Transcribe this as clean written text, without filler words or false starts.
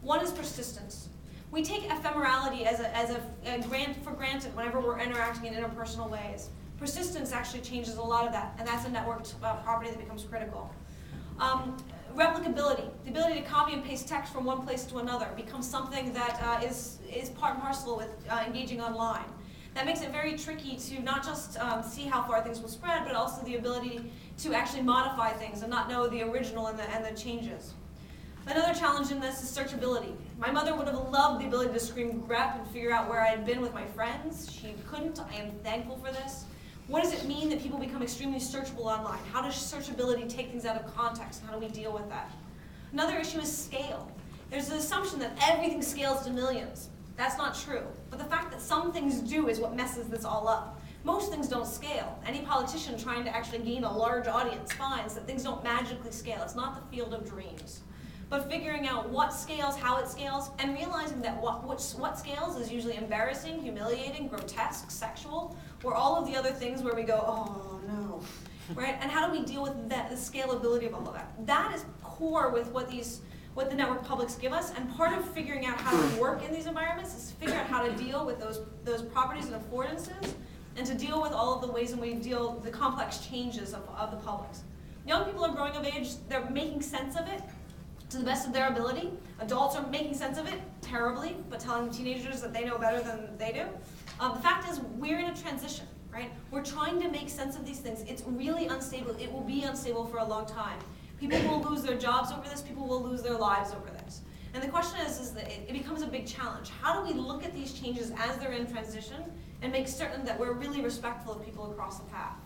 One is persistence. We take ephemerality as a grant for granted whenever we're interacting in interpersonal ways. Persistence actually changes a lot of that, and that's a networked property that becomes critical. Replicability, the ability to copy and paste text from one place to another, becomes something that is part and parcel with engaging online. That makes it very tricky to not just see how far things will spread, but also the ability to actually modify things and not know the original and the changes. Another challenge in this is searchability. My mother would have loved the ability to scream grep and figure out where I had been with my friends. She couldn't. I am thankful for this. What does it mean that people become extremely searchable online? How does searchability take things out of context? How do we deal with that? Another issue is scale. There's an assumption that everything scales to millions. That's not true. But the fact that some things do is what messes this all up. Most things don't scale. Any politician trying to actually gain a large audience finds that things don't magically scale. It's not the field of dreams. But figuring out what scales, how it scales, and realizing that what scales is usually embarrassing, humiliating, grotesque, sexual, or all of the other things where we go, oh no, right? And how do we deal with that, the scalability of all of that? That is core with what the network publics give us, and part of figuring out how to work in these environments is to figure out how to deal with those properties and affordances, and to deal with all of the ways in which we deal with the complex changes of the publics. Young people are growing of age, they're making sense of it to the best of their ability. Adults are making sense of it terribly, but telling teenagers that they know better than they do. The fact is, we're in a transition, right? We're trying to make sense of these things. It's really unstable. It will be unstable for a long time. People will lose their jobs over this. People will lose their lives over this. And the question is that it becomes a big challenge. How do we look at these changes as they're in transition and make certain that we're really respectful of people across the path?